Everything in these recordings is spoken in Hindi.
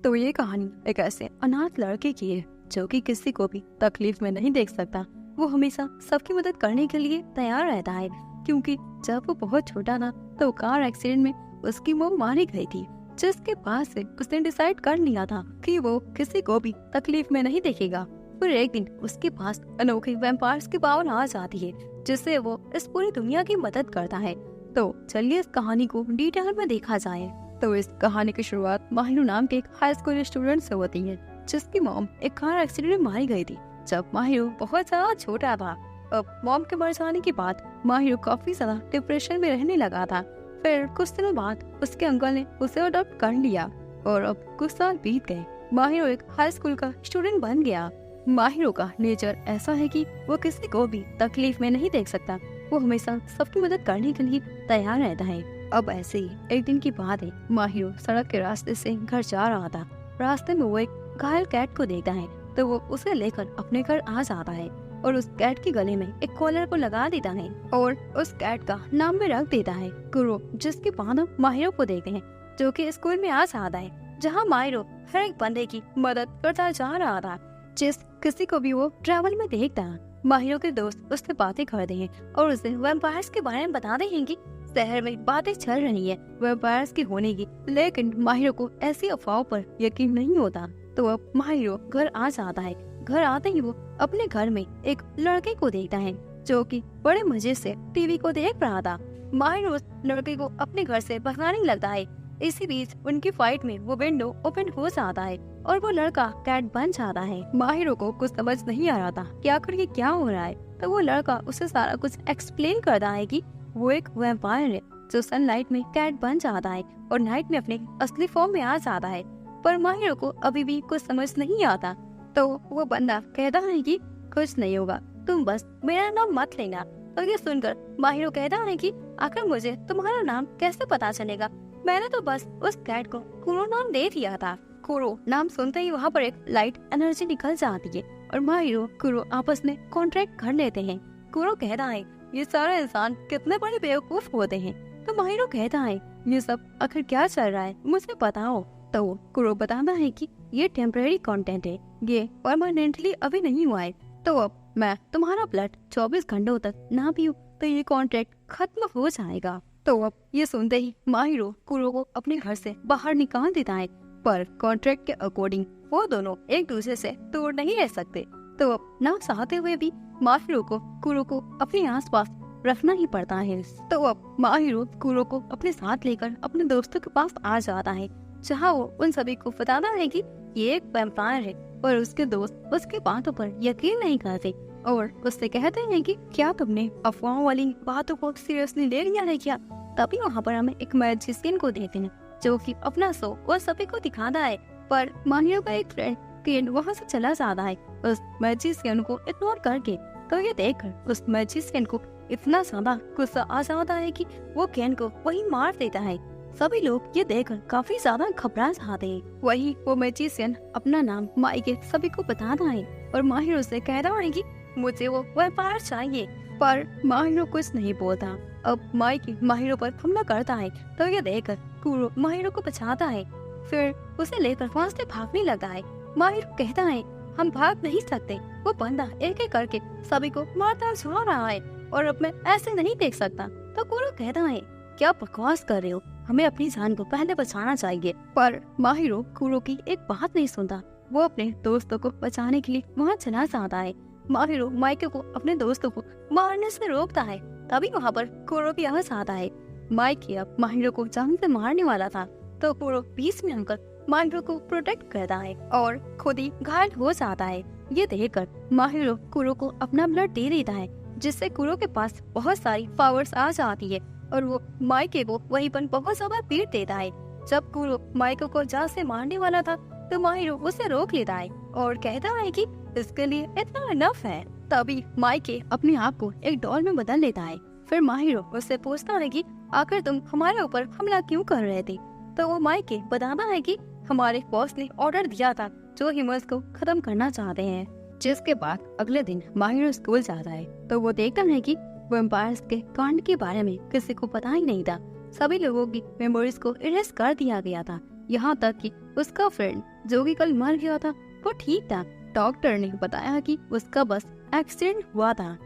तो ये कहानी एक ऐसे अनाथ लड़के की है जो कि किसी को भी तकलीफ में नहीं देख सकता। वो हमेशा सबकी मदद करने के लिए तैयार रहता है, क्योंकि जब वो बहुत छोटा था तो कार एक्सीडेंट में उसकी मौत मारी गई थी, जिसके बाद से उसने डिसाइड कर लिया था कि वो किसी को भी तकलीफ में नहीं देखेगा। फिर एक दिन उसके पास अनोखी वैम्पायर्स की पावर आ जाती है, जिससे वो इस पूरी दुनिया की मदद करता है। तो चलिए इस कहानी को डिटेल में देखा जाए। तो इस कहानी की शुरुआत माहिरू नाम के एक हाई स्कूल स्टूडेंट से होती है, जिसकी मॉम एक कार एक्सीडेंट में मारी गई थी जब माहिरू बहुत ज्यादा छोटा था। अब मॉम के मर जाने के बाद माहिरू काफी ज्यादा डिप्रेशन में रहने लगा था। फिर कुछ दिनों बाद उसके अंकल ने उसे अडॉप्ट कर लिया और अब कुछ साल बीत गए। माहिरू एक हाई स्कूल का स्टूडेंट बन गया। माहिरू का नेचर ऐसा है कि वो किसी को भी तकलीफ में नहीं देख सकता। वो हमेशा सबकी मदद करने के लिए तैयार रहता है। अब ऐसे ही एक दिन की बात है, माहिरू सड़क के रास्ते से घर जा रहा था। रास्ते में वो एक घायल कैट को देखता है तो वो उसे लेकर अपने घर आ जाता है और उस कैट के गले में एक कॉलर को लगा देता है और उस कैट का नाम भी रख देता है कुरो, जिसके बाद हम माहिरू को देखते हैं जो कि स्कूल में आ जाता है, जहाँ माहिरू हर एक बंदे की मदद करता जा रहा था जिस किसी को भी वो ट्रैवल में देखता। माहिरू के दोस्त उससे बातें करते हैं और उसे वैम्पायर्स के बारे में बताते हैं कि शहर में बातें चल रही है वैम्पायर्स की होने की, लेकिन माहिरू को ऐसी अफवाहों पर यकीन नहीं होता। तो अब माहिरू घर आ जाता है। घर आते ही वो अपने घर में एक लड़के को देखता है जो कि बड़े मजे से टीवी को देख रहा था। माहिरू उस लड़के को अपने घर से भगाने लगता है। इसी बीच उनकी फाइट में वो विंडो ओपन हो जाता है और वो लड़का कैट बन जाता है। माहिरू को कुछ समझ नहीं आ रहा था कि आखिर ये क्या हो रहा है। तो वो लड़का उसे सारा कुछ एक्सप्लेन करता है कि वो एक वैम्पायर है जो सनलाइट में कैट बन जाता है और नाइट में अपने असली फॉर्म में आ जाता है। पर माहिरू को अभी भी कुछ समझ नहीं आता। तो वो बंदा कहता है कि कुछ नहीं होगा, तुम बस मेरा नाम मत लेना। तो ये सुनकर माहिरू कहता है कि आखिर मुझे तुम्हारा नाम कैसे पता चलेगा, मैंने तो बस उस कैट को कुरो नाम दे दिया था। कुरो नाम सुनते ही वहाँ पर एक लाइट एनर्जी निकल जाती है और माहिरू कुरो आपस में कॉन्ट्रैक्ट कर लेते हैं। कुरो कहता है ये सारे इंसान कितने बड़े बेवकूफ होते हैं। तो माहिरू कहता है ये सब आखिर क्या चल रहा है, मुझे बताओ। तो कुरो बताता है कि ये टेम्परेरी कंटेंट है, ये परमानेंटली अभी नहीं हुआ है। तो अब मैं तुम्हारा ब्लड 24 घंटों तक ना पीऊं तो ये कॉन्ट्रैक्ट खत्म हो जाएगा। तो अब ये सुनते ही माहिरू कुरो को अपने घर से बाहर निकाल देता है, पर कॉन्ट्रैक्ट के अकॉर्डिंग वो दोनों एक दूसरे से दूर नहीं रह सकते। तो अब ना चाहते हुए भी माहिरू को कुरो को अपने आसपास रखना ही पड़ता है। तो अब माहिरू कुरो को अपने साथ लेकर अपने दोस्तों के पास आ जाता है, जहाँ वो उन सभी को बताता है कि ये एक वैम्पायर है। पर उसके दोस्त उसकी बातों पर यकीन नहीं करते और उससे कहते हैं कि क्या तुमने अफवाहों वाली बातों को सीरियसली ले लिया है क्या। तभी वहाँ पर हमें एक मैजिशियन को देखते हैं जो कि अपना शो उन सभी को दिखाता है। पर माहिरू का एक फ्रेंड केन वहाँ से चला जाता है उस मैजिशियन को इग्नोर करके। तो ये देखकर उस मैजिशियन को इतना ज्यादा गुस्सा आ जाता है कि वो केन को वही मार देता है। सभी लोग ये देखकर काफी ज्यादा घबरा जाते हैं। वही वो मैजिशियन अपना नाम माइके सभी को बताता है और माहिरू से कहता है कि मुझे वो वैम्पायर चाहिए। पर माहिरू कुछ नहीं बोलता। अब माइके माहिरू पर हमला करता है तो ये देखकर कुरो माहिरू को बचाता है, फिर उसे लेकर वहाँ से भागने लगता है। माहिरू कहता है हम भाग नहीं सकते, वो बंदा एक एक करके सभी को मारता जा रहा है और अब मैं ऐसे नहीं देख सकता। तो कुरो कहता है क्या बकवास कर रहे हो, हमें अपनी जान को पहले बचाना चाहिए। पर माहिरू कुरो की एक बात नहीं सुनता। वो अपने दोस्तों को बचाने के लिए वहाँ चला जाता है। माहिरू माइके को अपने दोस्तों को मारने से रोकता है। तभी वहाँ पर कुरो भी आ जाता है। माइके अब माहिरू को जान से मारने वाला था तो कुरो बीच में आकर माहिरू को प्रोटेक्ट करता है और खुद ही घायल हो जाता है। ये देखकर माहिरू कुरो को अपना ब्लड दे देता है, जिससे कुरो के पास बहुत सारी पावर्स आ जाती है और वो माइके को वहीं पर बहुत ज्यादा पीट देता है। जब कुरो माइके को जान से मारने वाला था तो माहिरू उसे रोक लेता है और कहता है कि इसके लिए इतना इनफ है। तभी माइके अपने आप को एक डॉल में बदल लेता है। फिर माहिरू उससे पूछता है कि आखिर तुम हमारे ऊपर हमला क्यों कर रहे थे। तो वो माइके बताता है कि हमारे बॉस ने ऑर्डर दिया था जो ह्यूमंस को खत्म करना चाहते हैं। जिसके बाद अगले दिन माहिरू स्कूल जाता है तो वो देखता है कि वैम्पायर्स के कांड के बारे में किसी को पता ही नहीं था। सभी लोगों की मेमोरीज को इरेज कर दिया गया था। यहाँ तक कि उसका फ्रेंड जो कि कल मर गया था वो ठीक था। डॉक्टर ने बताया कि उसका बस एक्सीडेंट हुआ था।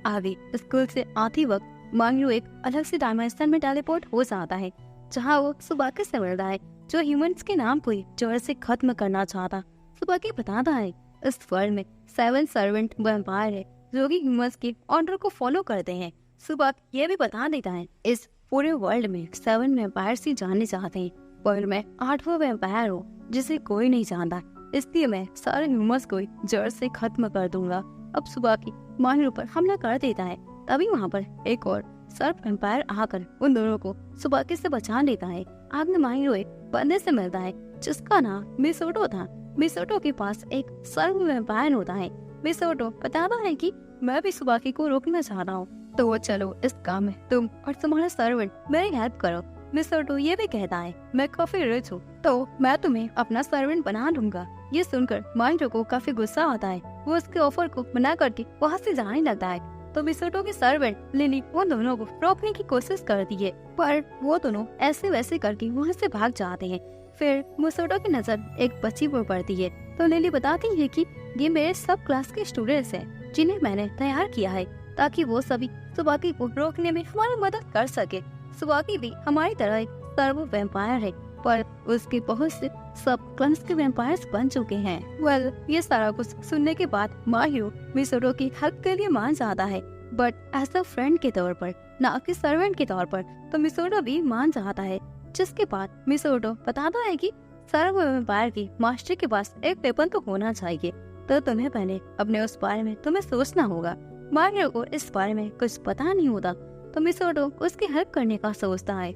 आगे स्कूल से आते वक्त मांगरू एक अलग से डायमेंशन में टेलीपोर्ट हो जाता है, जहाँ वो सुबाकी से मिलता है, जो ह्यूमंस के नाम को जड़ से खत्म करना चाहता। सुबाकी बताता है इस वर्ल्ड में 7 सर्वेंट वैम्पायर है जो कि ह्यूमंस के ऑर्डर को फॉलो करते हैं। सुबाकी ये भी बता देता है इस पूरे वर्ल्ड में 7 वैम्पायर ही जानने चाहते हैं, पर मैं 8वां वैम्पायर हूँ जिसे कोई नहीं जानता, इसलिए मैं सारे ह्यूमंस को जड़ से खत्म कर दूंगा। अब सुबाकी माहिरो पर हमला कर देता है। तभी वहाँ पर एक और सर्प वैम्पायर आकर उन दोनों को सुबाकी से बचा लेता है। आगे माहिरो एक बंदे से मिलता है जिसका नाम मिसोटो था। मिसोटो के पास एक सर्प वैम्पायर होता है। मिसोटो बताता है कि मैं भी सुबाकी को रोकना चाहता हूँ, तो वो चलो इस काम में तुम और तुम्हारा सर्वेंट मेरी हेल्प करो। मिसोटो ये भी कहता है मैं काफी रिच हूँ तो मैं तुम्हें अपना सर्वेंट बना दूंगा। ये सुनकर माहिरो को काफी गुस्सा आता है। वो उसके ऑफर को मना करके वहाँ से जाने लगता है। तो मिसोटो के सर्वेंट लिली उन दोनों को रोकने की कोशिश करती है, पर वो दोनों ऐसे वैसे करके वहाँ से भाग जाते हैं। फिर मिसोटो की नजर एक बच्ची पर पड़ती है, तो लिली बताती है कि ये मेरे सब क्लास के स्टूडेंट्स हैं जिन्हें मैंने तैयार किया है ताकि वो सभी सुबाकी को रोकने में हमारी मदद कर सके। सुबाकी भी हमारी तरह एक सर्व वैम्पायर है, पर उसके बहुत से सब क्लास के वैम्पायर्स बन चुके हैं। ये सारा कुछ सुनने के बाद माहिरो मिसोटो की हेल्प के लिए मान जाता है, बट एज अ फ्रेंड के तौर पर, ना कि सर्वेंट के तौर पर। तो मिसोटो भी मान जाता है, जिसके बाद मिसोटो बताता है कि सर्व वैम्पायर की मास्टर के पास एक वेपन तो होना चाहिए, तो तुम्हें पहले अपने उस बारे में तुम्हें सोचना होगा। माहिरो को इस बारे में कुछ पता नहीं होता, तो मिसोटो उसकी हेल्प करने का सोचता है।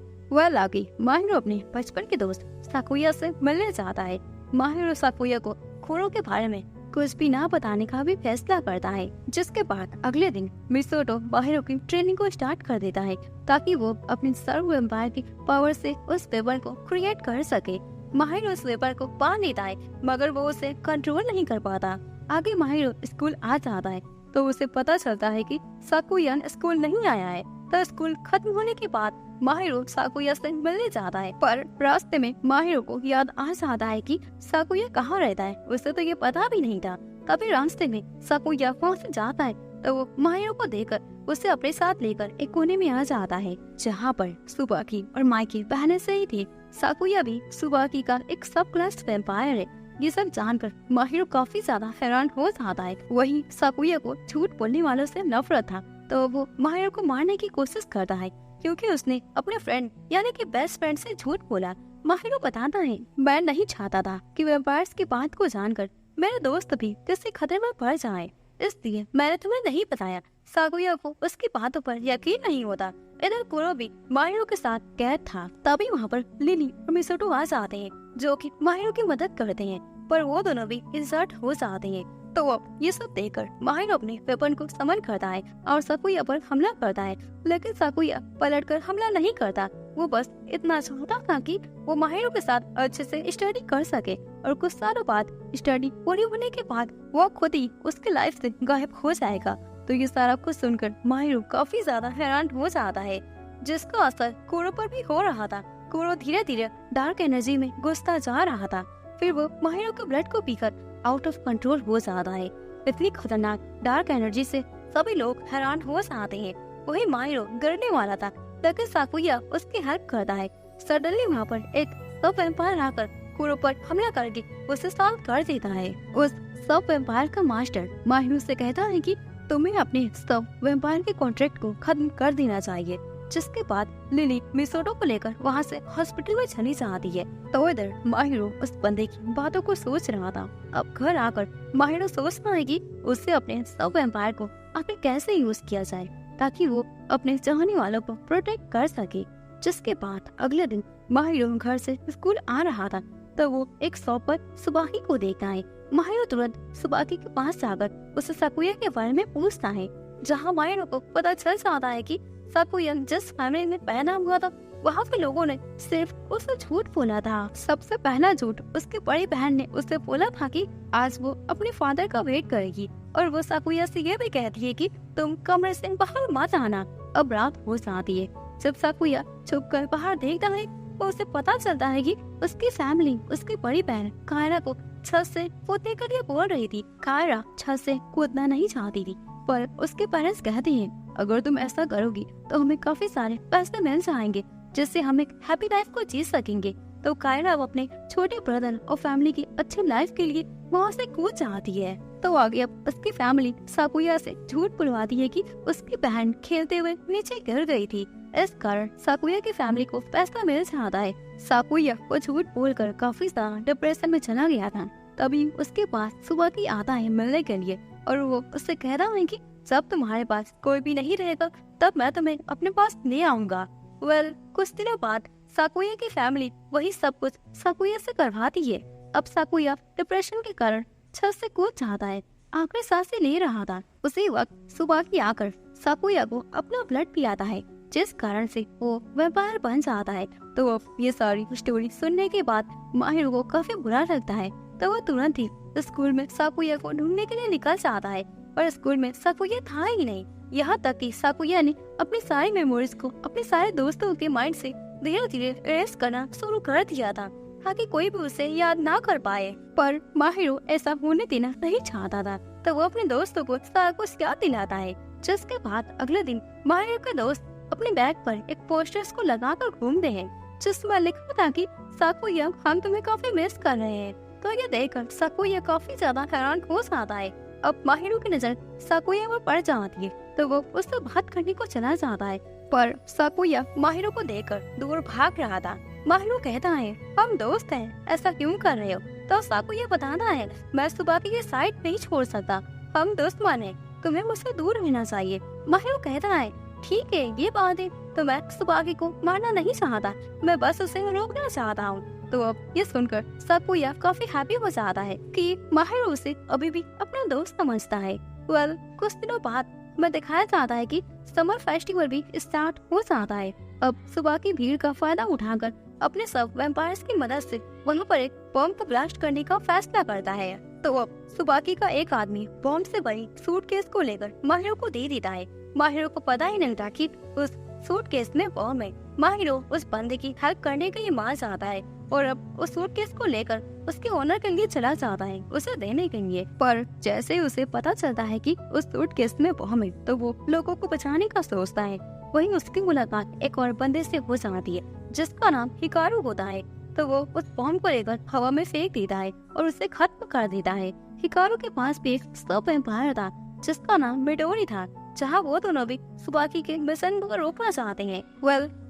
आगे माहिरो अपने बचपन के दोस्त साकुया से मिलने जाता है। माहिरो साकुया को खोरो के बारे में कुछ भी ना बताने का भी फैसला करता है, जिसके बाद अगले दिन मिसोटो माहिरो की ट्रेनिंग को स्टार्ट कर देता है ताकि वो अपने सर्व वैम्पायर की पावर से उस वेपन को क्रिएट कर सके। माहिरो उस वेपन को पा लेता है, मगर वो उसे कंट्रोल नहीं कर पाता। आगे माहिरो स्कूल आ जाता है, तो उसे पता चलता है कि साकुया स्कूल नहीं आया है। तो स्कूल खत्म होने के बाद माहिरो साकुया से मिलने जाता है, पर रास्ते में माहिरो को याद आ जाता है कि साकुया कहाँ रहता है। उसे तो ये पता भी नहीं था। तभी रास्ते में साकुया वहाँ से जाता है, तो वो माहिरो को देखकर उसे अपने साथ लेकर एक कोने में आ जाता है, जहाँ पर सुबाकी और माइकी पहले से ही थे। साकुया भी सुबाकी का एक सब क्लास वैम्पायर है। ये सब जानकर माहिरो काफी ज्यादा हैरान हो जाता है। वही साकुया को झूठ बोलने वालों से नफरत था, तो वो माहिरो को मारने की कोशिश करता है क्योंकि उसने अपने फ्रेंड यानी कि बेस्ट फ्रेंड से झूठ बोला। माहिरो बताता है मैं नहीं चाहता था कि वैम्पायर्स की बात को जानकर मेरे दोस्त भी किसी खतरे में पड़ जाए, इसलिए मैंने तुम्हें नहीं बताया। साकुया को उसकी बातों पर यकीन नहीं होता। इधर कुरो भी माहिरो के साथ कैद था। तभी वहाँ पर लिली और मिसोटो आ जाते हैं, जो कि माहिरो की मदद करते हैं, पर वो दोनों भी इंसर्ट हो जाते हैं। तो अब ये सब देखकर माहिरो अपने वेपन को समन करता है और साकुया पर हमला करता है, लेकिन साकुया पलटकर हमला नहीं करता। वो बस इतना चाहता था कि वो माहिरो के साथ अच्छे से स्टडी कर सके, और कुछ सालों बाद स्टडी पूरी होने के बाद वो खुद ही उसके लाइफ से गायब हो जाएगा। तो ये सारा कुछ सुनकर माहिरो काफी ज्यादा हैरान हो जाता है, जिसका असर कुरो पर भी हो रहा था। कुरो धीरे धीरे डार्क एनर्जी में घुसता जा रहा था। फिर वो माहिरो के ब्लड को पीकर आउट ऑफ कंट्रोल हो जाता है। इतनी खतरनाक डार्क एनर्जी से सभी लोग हैरान हो जाते हैं। वही माहिरो गिरने वाला था, लेकिन साकुया उसकी हेल्प करता है। सडनली वहाँ पर एक सब वैम्पायर आकर कुरो पर हमला करके उसे सॉल्व कर देता है। उस सब वैम्पायर का मास्टर माहिरो से कहता है कि तुम्हें अपने सब वैम्पायर के कॉन्ट्रैक्ट को खत्म कर देना चाहिए, जिसके बाद लिली मिसोटो को लेकर वहाँ से हॉस्पिटल में चली जाती है। तो इधर माहिरो उस बंदे की बातों को सोच रहा था। अब घर आकर माहिरो सोचता है कि उससे अपने सब वैम्पायर को आखिर कैसे यूज किया जाए ताकि वो अपने चाहने वालों को प्रोटेक्ट कर सके। जिसके बाद अगले दिन माहिरो घर से स्कूल आ रहा था, तो वो एक शॉप पर सुबाकी को देखता है। माहिरो तुरंत सुबाकी के पास जाकर उसे साकुया के बारे में पूछता है, जहाँ माहिरो को पता चल जाता है कि साकुया जिस फैमिली में पैदा हुआ था वहाँ के लोगों ने सिर्फ उसे झूठ बोला था। सबसे पहला झूठ उसकी बड़ी बहन ने उसे बोला था कि आज वो अपने फादर का वेट करेगी, और वो साकुया से ये भी कहती है कि तुम कमरे से बाहर मत आना। अब रात हो जाती है। जब साकुया छुप कर बाहर देखता है वो उसे पता चलता है कि उसकी फैमिली उसकी बड़ी बहन कायरा को छत से कूदने के लिए बोल रही थी। कायरा छत से कूदना नहीं चाहती थी, पर उसके पेरेंट्स कहते हैं अगर तुम ऐसा करोगी तो हमें काफी सारे पैसे मिल जाएंगे, जिससे हम एक हैप्पी लाइफ को जी सकेंगे। तो कायरा अब अपने छोटे ब्रदर और फैमिली की अच्छी लाइफ के लिए वहाँ से कूद जाती है। तो आगे अब उसकी फैमिली साकुया से झूठ बुलवाती है कि उसकी बहन खेलते हुए नीचे गिर गई थी। इस कारण साकुया की फैमिली को पैसा मिल जाता है। साकुया वो झूठ बोलकर काफी ज्यादा डिप्रेशन में चला गया था। तभी उसके पास सुबाकी आता है मिलने के लिए और वो उससे कहता है कि जब तुम्हारे पास कोई भी नहीं रहेगा तब मैं तुम्हें अपने पास ले आऊंगा। कुछ दिनों बाद साकुया की फैमिली वही सब कुछ साकुया से करवाती है। अब साकुया डिप्रेशन के कारण छत से कूद जाता है। आखिरी सांसें ले रहा था, उसी वक्त सुबाकी आकर साकुया को अपना ब्लड पिलाता है, जिस कारण से वो वैम्पायर बन जाता है। तो अब ये सारी स्टोरी सुनने के बाद माहिरो को काफी बुरा लगता है। तो वो तुरंत ही स्कूल में साकुया को ढूंढने के लिए निकल जाता है, पर स्कूल में साकुया था ही नहीं। यहाँ तक कि साकुया ने अपनी सारी मेमोरीज को अपने सारे दोस्तों के माइंड से धीरे धीरे इरेज करना शुरू कर दिया था, ताकि कोई भी उसे याद ना कर पाए। पर माहिरो ऐसा होने देना नहीं चाहता था, तो वो अपने दोस्तों को सारा कुछ याद दिलाता है। जिसके बाद अगले दिन माहिरो के दोस्त अपने बैग पर एक पोस्टर्स को लगाकर घूमते हैं, जिसमें लिखा था कि साकुया हम तुम्हें काफी मिस कर रहे हैं। तो ये देखकर साकुया काफी ज्यादा हैरान हो जाता है। अब माहिरो की नजर साकुया पर पड़ जाती है, तो वो उससे बात करने को चला जाता है, पर साकुया माहिरो को देखकर दूर भाग रहा था। माहिरो कहता है हम दोस्त हैं, ऐसा क्यों कर रहे हो? तो साकुया बताता है मैं सुबाकी की साइड नहीं छोड़ सकता, हम दुश्मन हैं, तुम्हें मुझसे दूर रहना चाहिए। माहिरो कहता है ठीक है ये बात है, तो मैं सुबाकी को मारना नहीं चाहता, मैं बस उसे रोकना चाहता हूँ। तो अब ये सुनकर साकुया काफी हैप्पी हो जाता है कि माहिरो उसे अभी भी अपना दोस्त समझता है। कुछ दिनों बाद में दिखाया जाता है कि समर फेस्टिवल भी स्टार्ट हो जाता है। अब सुबह की भीड़ का फायदा उठाकर अपने सब वैम्पायर्स की मदद से वहाँ पर एक बॉम्ब को ब्लास्ट करने का फैसला करता है। तो अब सुबाकी का एक आदमी बॉम्ब से भरी सूटकेस को लेकर माहिरो को दे देता है। माहिरो को पता ही नहीं था कि उस सूटकेस में बॉम्ब है। माहिरो उस बंदे की हेल्प करने के लिए वहाँ जाता है और अब उस सूटकेस को लेकर उसके ओनर के लिए चला जाता है उसे देने के लिए। पर जैसे ही उसे पता चलता है कि उस सूटकेस में बॉम्ब है, तो वो लोगों को बचाने का सोचता है। वहीं उसकी मुलाकात एक और बंदे से हो जाती है जिसका नाम हिकारू होता है। तो वो उस बॉम्ब को लेकर हवा में फेंक देता है और उसे खत्म कर देता है। हिकारू के पास भी एक सब एम्पायर था जिसका नाम मिडोरी था, जहाँ वो दोनों भी सुबाकी के मिशन को रोकना चाहते हैं।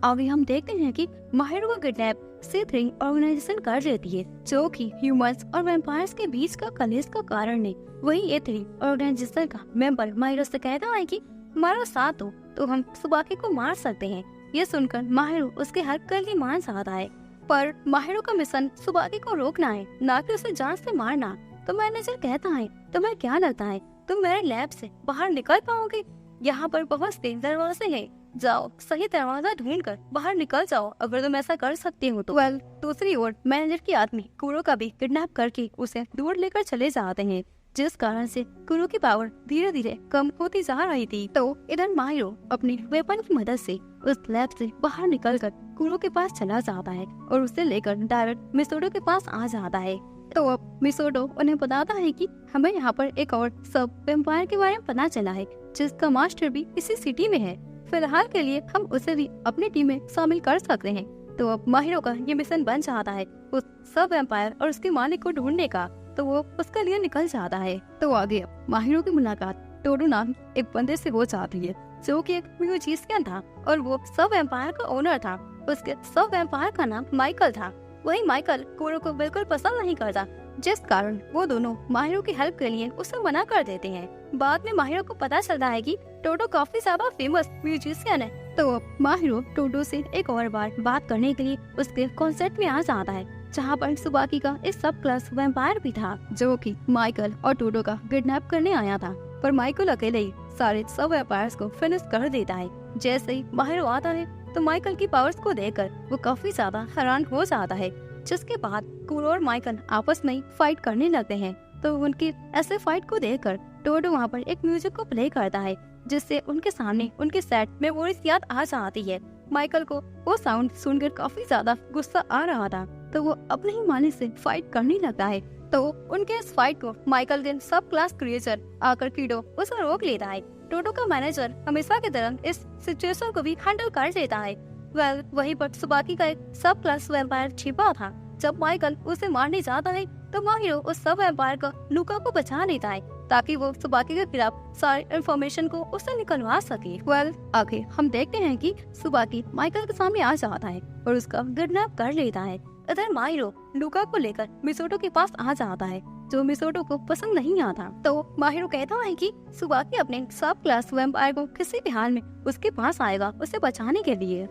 अभी हम देखते हैं कि माहिरो को किडनैप C3 ऑर्गेनाइजेशन कर लेती है, जो कि ह्यूमंस और वैम्पायर्स के बीच का कलेश का कारण है। वही A3 ऑर्गेनाइजेशन का मेंबर माहिरो से कहता है कि हमारा साथ हो तो हम सुबाकी को मार सकते हैं। ये सुनकर माहिरो उसके हेल्प के लिए मान जाता है, पर माहिरो का मिशन सुबाकी को रोकना है, ना कि उसे जान से मारना। तो मैनेजर कहता है तुम्हें क्या लगता है तुम मेरे लैब से बाहर निकल पाओगे? यहाँ पर बहुत से दरवाजे हैं, जाओ सही दरवाजा ढूंढकर बाहर निकल जाओ अगर तुम ऐसा कर सकते हो तो। दूसरी ओर मैनेजर के आदमी कुरो का भी किडनैप करके उसे दूर लेकर चले जाते हैं, जिस कारण से कुरो की पावर धीरे धीरे कम होती जा रही थी। तो इधर माहिरो अपनी वेपन की मदद से उस लैब से बाहर निकलकर कुरो के पास चला जाता है और उसे लेकर डायरेक्ट मिसोटो के पास आ जाता है। तो अब मिसोटो उन्हें बताता है कि हमें यहाँ पर एक और सब वेम्पायर के बारे में पता चला है जिसका मास्टर भी इसी सिटी में है। फिलहाल के लिए हम उसे भी अपनी टीम में शामिल कर सकते हैं। तो अब माहिरो का ये मिशन बन जाता है उस सब वेम्पायर और उसके मालिक को ढूंढने का, तो वो उसके लिए निकल जाता है। तो आगे अब माहिरो की मुलाकात टोडो नाम एक बंदे से हो जाती है जो कि एक म्यूजिशियन था और वो सब वेम्पायर का ओनर था। उसके सब वेम्पायर का नाम माइकल था। वही माइकल कुरो को बिल्कुल पसंद नहीं करता, जिस कारण वो दोनों माहिरो की हेल्प के लिए उसे मना कर देते हैं। बाद में माहिरो को पता चलता है कि टोडो काफी ज्यादा फेमस म्यूजिशियन है। तो अब माहिरो टोडो से एक और बार बात करने के लिए उसके कॉन्सर्ट में आ जाता है, जहाँ पर सुबाकी का एक सब क्लास वैम्पायर भी था जो कि माइकल और टोडो का किडनैप करने आया था। पर माइकल अकेले ही सारे सब वैम्पायर्स को फिनिश कर देता है। जैसे ही माहिरो आता है तो माइकल की पावर्स को देखकर वो काफी ज्यादा हैरान हो जाता है, जिसके बाद कुरो और माइकल आपस में फाइट करने लगते हैं। तो उनकी ऐसे फाइट को देखकर टोडो वहाँ पर एक म्यूजिक को प्ले करता है, जिससे उनके सामने उनके सेट मेमोरीज याद आ जाती है। माइकल को वो साउंड सुनकर काफी ज्यादा गुस्सा आ रहा था, तो वो अपने ही मालिक से फाइट करने लगता है। तो उनके इस फाइट को माइकल के सब क्लास क्रिएचर आकर कीडो उसे रोक लेता है। टोटो का मैनेजर हमेशा की तरह इस सिचुएशन को भी हैंडल कर लेता है। वहीं पर सुबाकी का एक सब क्लास वैम्पायर छिपा था। जब माइकल उसे मारने जाता है तो माहिरो उस सब वैम्पायर का लुका को बचा लेता है, ताकि वो सुबाकी के खिलाफ सारी इंफॉर्मेशन को उससे निकलवा सके। आगे हम देखते हैं कि सुबाकी माइकल के सामने आ जाता है और उसका किडनैप कर लेता है। इधर माहिरो लुका को लेकर मिसोटो के पास आ जाता है, जो मिसोटो को पसंद नहीं आता। तो माहिरो कहता है कि सुबाकी अपने सब क्लास वैम्पायर को किसी भी हाल में उसके पास आएगा उसे बचाने के लिए।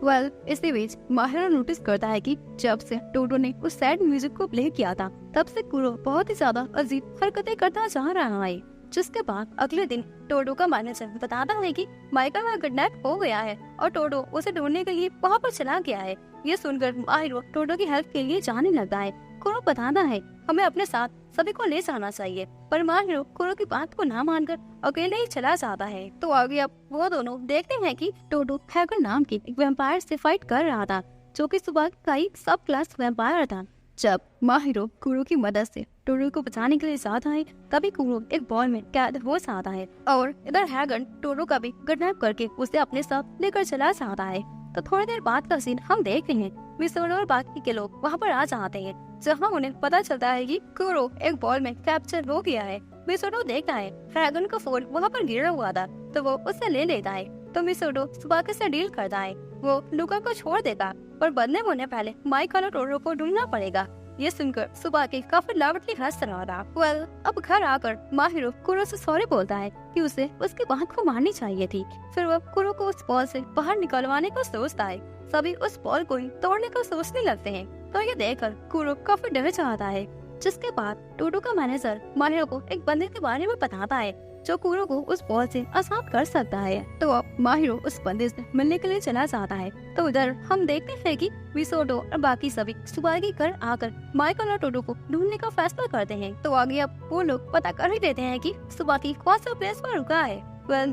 इसी बीच माहिरो नोटिस करता है कि जब से टोटो ने उस सैड म्यूजिक को प्ले किया था, तब से कुरो बहुत ही ज्यादा अजीब हरकतें करता जा रहा है। जिसके बाद अगले दिन टोटो का मैनेजर बताता है कि माइकल का किडनैप हो गया है और टोटो उसे ढूंढने के लिए वहाँ पर चला गया है। ये सुनकर माहिरो टोटो की हेल्प के लिए जाने लगता है। कुरो बताता है हमें अपने साथ सभी को ले जाना चाहिए, पर माहिरो कुरो की बात को ना मानकर अकेले ही चला जाता है। तो आगे अब वो दोनों देखते हैं कि टोटो हैगर नाम की एक वैम्पायर से फाइट कर रहा था, जो कि सुबह का ही सब क्लास वैम्पायर था। जब माहिरो कुरो की मदद से टोटो को बचाने के लिए जाता है, तभी कुरो एक बॉल में कैद हो जाता है और इधर हैगन टोटो का भी किडनैप करके उसे अपने साथ लेकर चला जाता है। तो थोड़ी देर बाद का सीन हम देखते हैं। मिसोटो और बाकी के लोग वहाँ पर आ जाते हैं, जहाँ उन्हें पता चलता है कि कुरो एक बॉल में कैप्चर हो गया है। मिसोटो देखता है हैगन का फोन वहाँ पर गिरा हुआ था, तो वो उसे ले लेता है। तो मिसोटो सुबाकी से डील करता है, वो लुका को छोड़ देगा और बदले में उन्हें पहले माइकल और टोरो को ढूंढना पड़ेगा। ये सुनकर सुबाकी काफी लावटली हंस रहा था। अब घर आकर माहिरो कुरो से सॉरी बोलता है कि उसे उसकी बात को मारनी चाहिए थी। फिर वो कुरो को उस बॉल से बाहर निकलवाने को सोचता है। सभी उस बॉल को ही तोड़ने को सोचने लगते हैं, तो ये देखकर कुरो काफी डर जाता है। जिसके बाद टोटो का मैनेजर माहिरो को एक बंदे के बारे में बताता है, जो कुरो को उस बॉल से आजाद कर सकता है। तो अब माहिरो उस बंदे से मिलने के लिए चला जाता है। तो उधर हम देखते हैं कि मिसोटो और बाकी सभी सुबाकी घर आकर माइकल और टोटो को ढूंढने का फैसला करते हैं। तो आगे अब वो लोग पता कर ही देते हैं कि सुबाकी कौन सा प्लेस पर रुका है।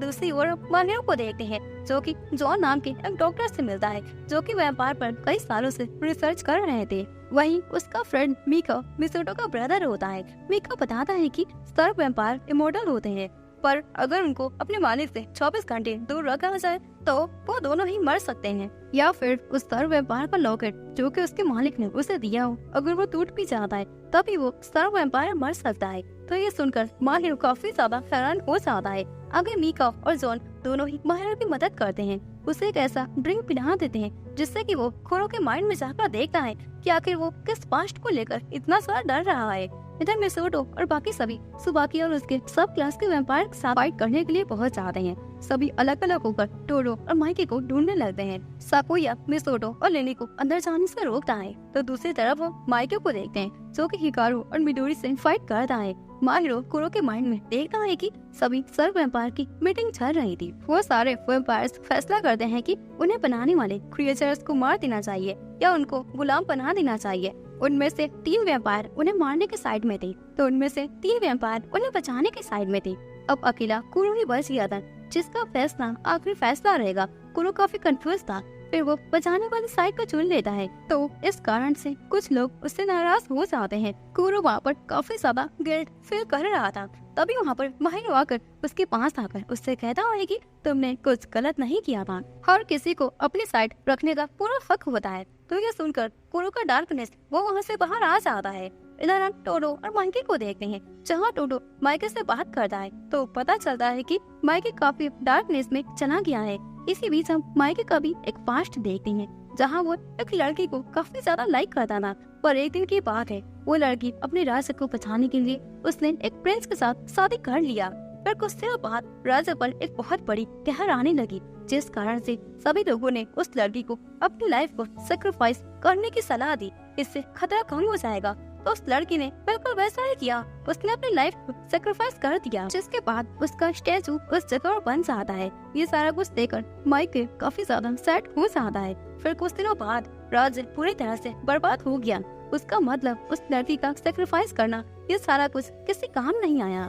दूसरी ओर माहिरो को देखते हैं, जो कि जॉन नाम के एक डॉक्टर से मिलता है, जो कि वैम्पायर पर कई सालों से रिसर्च कर रहे थे। वहीं उसका फ्रेंड मीका मिसोटो का ब्रदर होता है। मीका बताता है कि सब वैम्पायर इमोर्टल होते हैं, पर अगर उनको अपने मालिक से 24 घंटे दूर रखा जाए तो वो दोनों ही मर सकते हैं, या फिर उस सर्व वैम्पायर का लॉकेट जो कि उसके मालिक ने उसे दिया हो, अगर वो टूट भी जाता है तभी वो सर्व वैम्पायर मर सकता है। तो ये सुनकर माहिरो काफी ज्यादा हैरान हो जाता है। आगे मीका और जॉन दोनों ही माहिरो की मदद करते हैं, उसे एक ऐसा ड्रिंक पिला देते हैं जिससे कि वो कुरो के माइंड में जाकर देखता है कि आखिर वो किस पास्ट को लेकर इतना सारा डर रहा है। इधर मिसोटो और बाकी सभी सुबाकी और उसके सब क्लास के वैम्पायर के साथ फाइट करने के लिए पहुंच जाते हैं। सभी अलग अलग होकर टोरो और माइकी को ढूंढने लगते हैं। साकुया मिसोटो और लेनी को अंदर जाने से रोकता है, तो दूसरी तरफ वो माइकी को देखते हैं, जो कि हिकारू और मिडोरी से फाइट करता है। माहिरो कुरो के माइंड में देखता है कि सभी सर्व वैम्पायर की मीटिंग चल रही थी। वो सारे वैम्पायर्स फैसला करते हैं कि उन्हें बनाने वाले क्रिएचर्स को मार देना चाहिए या उनको गुलाम बना देना चाहिए। उनमें से 3 वैम्पायर उन्हें मारने के साइड में थे, तो उनमें से 3 वैम्पायर उन्हें बचाने के साइड में थे। अब अकेला कुरो ही बच गया था, जिसका फैसला आखिरी फैसला रहेगा। कुरो काफी कंफ्यूज था, फिर वो बचाने वाली साइड को चुन लेता है। तो इस कारण से कुछ लोग उससे नाराज हो जाते हैं। कुरो वहाँ पर काफी ज्यादा गिल्ट फील कर रहा था। तभी वहाँ पर माहिरो आकर उसके पास आकर उससे कहता है कि तुमने कुछ गलत नहीं किया था, हर किसी को अपनी साइड रखने का पूरा हक होता है। तो ये सुनकर कुरो का डार्कनेस वो वहाँ से बाहर आ जाता है। इधर हम टोडो और माइकी को देखते हैं, जहाँ टोडो माइकी से बात करता है तो पता चलता है कि माइकी काफी डार्कनेस में चला गया है। इसी बीच हम माइकी का भी एक पास्ट देखते हैं, जहाँ वो एक लड़की को काफी ज्यादा लाइक करता था। पर एक दिन की बात है, वो लड़की अपने राज्य को बचाने के लिए उसने एक प्रिंस के साथ शादी कर लिया। फिर कुछ दिनों बाद राज्य पर एक बहुत बड़ी कहर आने लगी, जिस कारण से सभी लोगों ने उस लड़की को अपनी लाइफ को सेक्रीफाइस करने की सलाह दी। इससे खतरा कम हो जाएगा। तो उस लड़की ने बिल्कुल वैसा ही किया, उसने अपनी लाइफ को सेक्रीफाइस कर दिया, जिसके बाद उसका स्टैचू उस जगह पर बन जाता है। ये सारा कुछ देखकर माइकी काफी ज्यादा सैड हो जाता है। फिर कुछ दिनों बाद राज्य पूरी तरह से बर्बाद हो गया। उसका मतलब उस लड़की का सेक्रीफाइस करना, ये सारा कुछ किसी काम नहीं आया।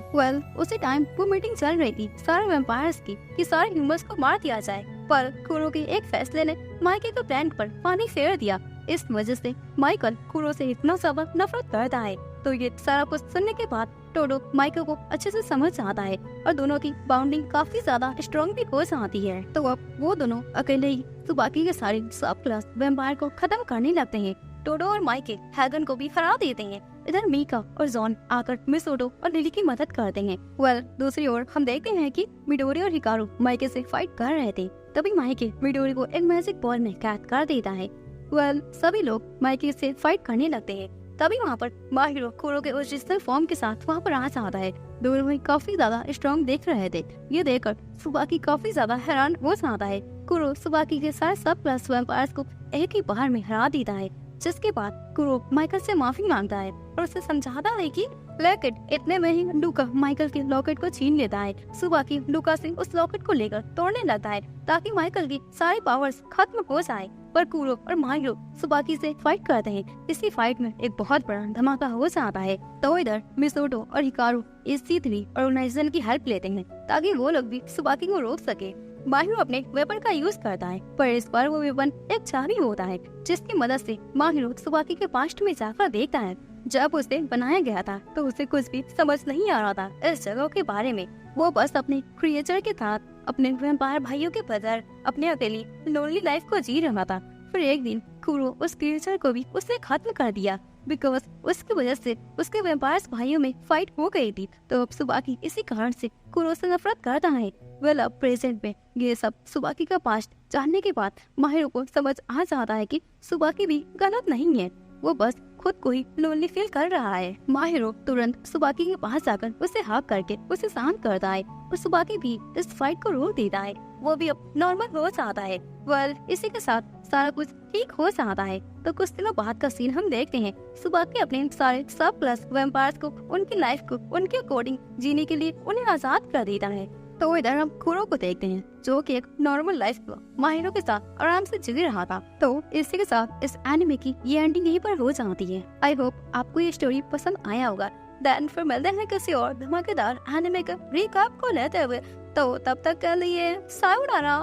उसी टाइम वो मीटिंग चल रही थी सारे वैम्पायर्स की कि सारे ह्यूमंस को मार दिया जाए, पर कुरो के एक फैसले ने माइकल के प्लान पर पानी फेर दिया। इस वजह से माइकल कुरो से इतना ज्यादा नफरत करता है। तो ये सारा कुछ सुनने के बाद टोडो माइकल को अच्छे से समझ आता है और दोनों की बाउंडिंग काफी ज्यादा स्ट्रॉन्ग भी हो जाती है। तो अब वो दोनों अकेले ही सुबाकी के सारे सब क्लास वैम्पायर को खत्म करने लगते हैं। टोडो और माइकल हैगन को भी हरा देते हैं। इधर मीका और जॉन आकर मिसोटो और लिली की मदद करते हैं। दूसरी ओर हम देखते हैं कि मिडोरी और हिकारू माइकल से फाइट कर रहे थे। तभी माइकल मिडोरी को एक मैजिक बॉल में कैद कर देता है। सभी लोग माइकल से फाइट करने लगते हैं। तभी वहाँ पर माहिरो कुरो के ओरिजिनल फॉर्म के साथ वहाँ पर आ जाता है। दोनों ही काफी ज्यादा स्ट्रॉन्ग दिख रहे थे। ये देखकर सुबाकी काफी ज्यादा हैरान हो जाता है। कुरो सुबाकी के सारे सब क्लास वैम्पायर्स को एक ही बार में हरा देता है, जिसके बाद कुरो माइकल से माफी मांगता है और उसे समझाता है कि लॉकेट इतने में ही लूका माइकल के लॉकेट को छीन लेता है। सुबाकी लूका से उस लॉकेट को लेकर तोड़ने लगता है ताकि माइकल की सारी पावर्स खत्म हो जाए। पर कुरो और माहिरो सुबाकी से फाइट करते हैं। इसी फाइट में एक बहुत बड़ा धमाका हो जाता है। तो इधर मिसोटो और हिकारू इस C3 ऑर्गेनाइजेशन की हेल्प लेते हैं ताकि वो लोग भी सुबाकी को रोक सके। माहिरो अपने वेपन का यूज करता है, पर इस बार वो वेपन एक चाबी होता है, जिसकी मदद से माहिरो सुबाकी के पास्ट में जाकर देखता है। जब उसे बनाया गया था तो उसे कुछ भी समझ नहीं आ रहा था इस जगह के बारे में। वो बस अपने क्रिएचर के साथ अपने वैम्पायर भाइयों के बगैर अपने अकेली लोनली लाइफ को जी रहा था। फिर एक दिन कुरो उस क्रिएचर को भी उसने खत्म कर दिया, बिकॉज उसकी वजह से उसके वैम्पायर भाइयों में फाइट हो गई थी। तो अब सुबाकी इसी कारण से कुरो से नफरत करता है। अब प्रेजेंट में ये सब सुबाकी का पास्ट जानने के बाद माहिरो को समझ आ जाता है कि सुबाकी भी गलत नहीं है, वो बस खुद को ही लोनली फील कर रहा है। माहिरो तुरंत सुबाकी के पास जाकर उसे हाक करके उसे शांत करता है और सुबाकी भी इस फाइट को रोक देता है। वो भी अब नॉर्मल हो जाता है। इसी के साथ सारा कुछ ठीक हो जाता है। तो कुछ दिनों बाद का सीन हम देखते हैं। सुबाकी अपने सारे सब क्लास वैम्पायर्स को उनकी लाइफ को उनके अकॉर्डिंग जीने के लिए उन्हें आजाद कर देता है। तो इधर हम कुरो को देखते हैं, जो कि एक नॉर्मल लाइफ को माहिरो के साथ आराम से जी रहा था। तो इसी के साथ इस एनिमे की ये एंडिंग यहीं पर हो जाती है। आई होप आपको ये स्टोरी पसंद आया होगा। देन फिर मिलते हैं किसी और धमाकेदार एनिमे का रिकैप को लेते हुए। तो तब तक के लिए सायोनारा।